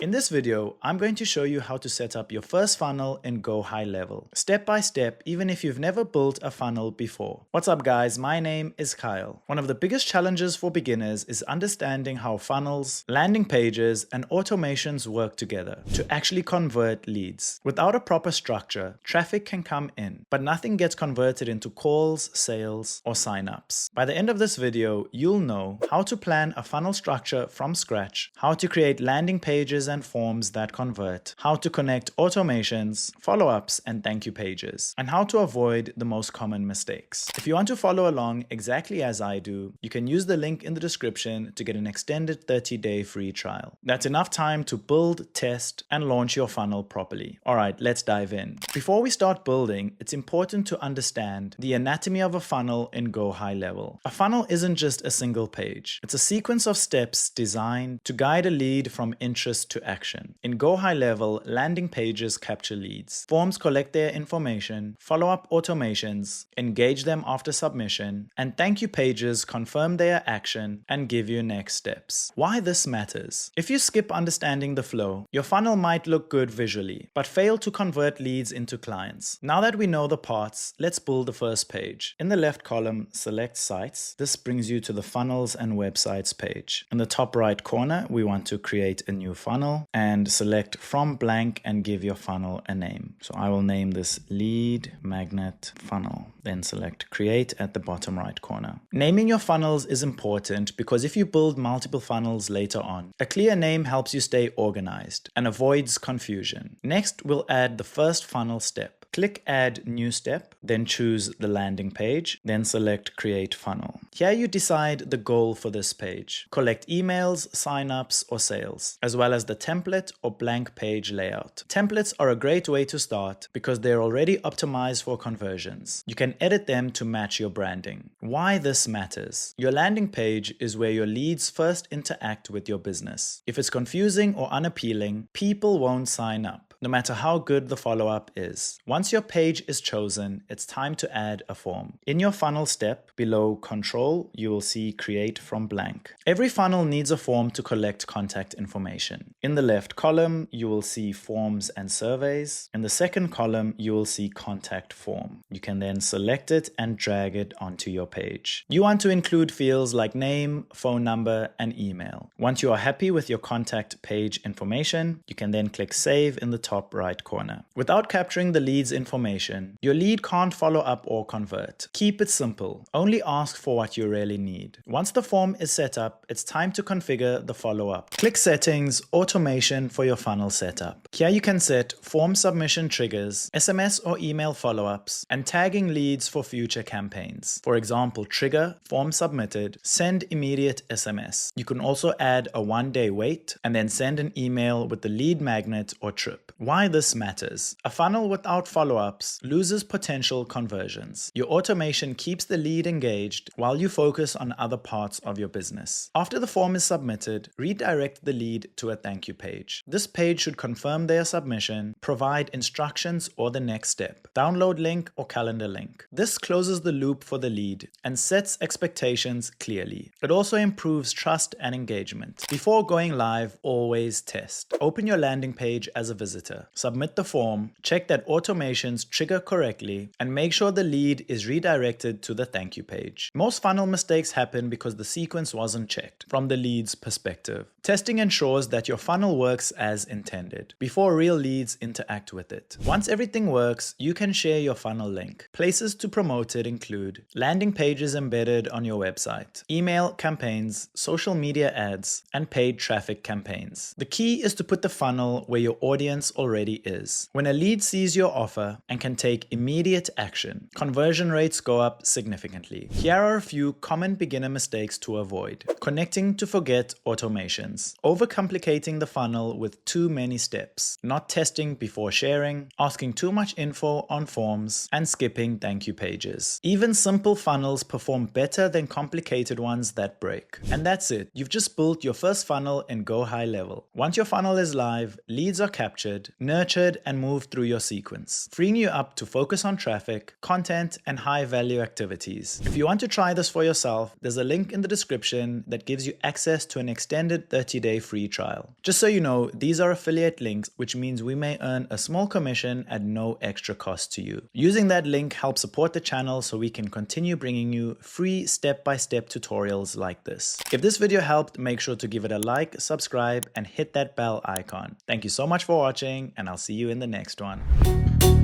In this video, I'm going to show you how to set up your first funnel in GoHighLevel, step by step, even if you've never built a funnel before. What's up guys, my name is Kyle. One of the biggest challenges for beginners is understanding how funnels, landing pages, and automations work together to actually convert leads. Without a proper structure, traffic can come in, but nothing gets converted into calls, sales, or signups. By the end of this video, you'll know how to plan a funnel structure from scratch, how to create landing pages and forms that convert, how to connect automations, follow-ups, and thank you pages, and how to avoid the most common mistakes. If you want to follow along exactly as I do, you can use the link in the description to get an extended 30-day free trial. That's enough time to build, test, and launch your funnel properly. Alright, let's dive in. Before we start building, it's important to understand the anatomy of a funnel in GoHighLevel. A funnel isn't just a single page. It's a sequence of steps designed to guide a lead from interest to action. In GoHighLevel, landing pages capture leads. Forms collect their information, follow-up automations, engage them after submission, and thank you pages confirm their action and give you next steps. Why this matters? If you skip understanding the flow, your funnel might look good visually, but fail to convert leads into clients. Now that we know the parts, let's build the first page. In the left column, select Sites. This brings you to the Funnels and Websites page. In the top right corner, we want to create a new funnel and select From Blank and give your funnel a name. So I will name this Lead Magnet Funnel. Then select Create at the bottom right corner. Naming your funnels is important because if you build multiple funnels later on, a clear name helps you stay organized and avoids confusion. Next, we'll add the first funnel step. Click Add New Step, then choose the landing page, then select Create Funnel. Here you decide the goal for this page. Collect emails, signups, or sales, as well as the template or blank page layout. Templates are a great way to start because they're already optimized for conversions. You can edit them to match your branding. Why this matters? Your landing page is where your leads first interact with your business. If it's confusing or unappealing, people won't sign up, no matter how good the follow-up is. Once your page is chosen, it's time to add a form. In your funnel step, below Control, you will see Create from Blank. Every funnel needs a form to collect contact information. In the left column, you will see Forms and Surveys. In the second column, you will see Contact Form. You can then select it and drag it onto your page. You want to include fields like name, phone number, and email. Once you are happy with your contact page information, you can then click Save in the top right corner. Without capturing the lead's information, your lead can't follow up or convert. Keep it simple. Only ask for what you really need. Once the form is set up, it's time to configure the follow-up. Click Settings, Automation for your funnel setup. Here you can set form submission triggers, SMS or email follow-ups, and tagging leads for future campaigns. For example, trigger, form submitted, send immediate SMS. You can also add a 1-day wait and then send an email with the lead magnet or trip. Why this matters? A funnel without follow-ups loses potential conversions. Your automation keeps the lead engaged while you focus on other parts of your business. After the form is submitted, redirect the lead to a thank you page. This page should confirm their submission, provide instructions or the next step, download link or calendar link. This closes the loop for the lead and sets expectations clearly. It also improves trust and engagement. Before going live, always test. Open your landing page as a visitor. Submit the form, check that automations trigger correctly, and make sure the lead is redirected to the thank you page. Most funnel mistakes happen because the sequence wasn't checked from the lead's perspective. Testing ensures that your funnel works as intended before real leads interact with it. Once everything works, you can share your funnel link. Places to promote it include landing pages embedded on your website, email campaigns, social media ads, and paid traffic campaigns. The key is to put the funnel where your audience already is. When a lead sees your offer and can take immediate action, conversion rates go up significantly. Here are a few common beginner mistakes to avoid. Connecting to forget automations. Overcomplicating the funnel with too many steps. Not testing before sharing. Asking too much info on forms. And skipping thank you pages. Even simple funnels perform better than complicated ones that break. And that's it. You've just built your first funnel in GoHighLevel. Once your funnel is live, leads are captured, nurtured, and moved through your sequence, freeing you up to focus on traffic, content, and high-value activities. If you want to try this for yourself, there's a link in the description that gives you access to an extended 30-day free trial. Just so you know, these are affiliate links, which means we may earn a small commission at no extra cost to you. Using that link helps support the channel so we can continue bringing you free step-by-step tutorials like this. If this video helped, make sure to give it a like, subscribe, and hit that bell icon. Thank you so much for watching, and I'll see you in the next one.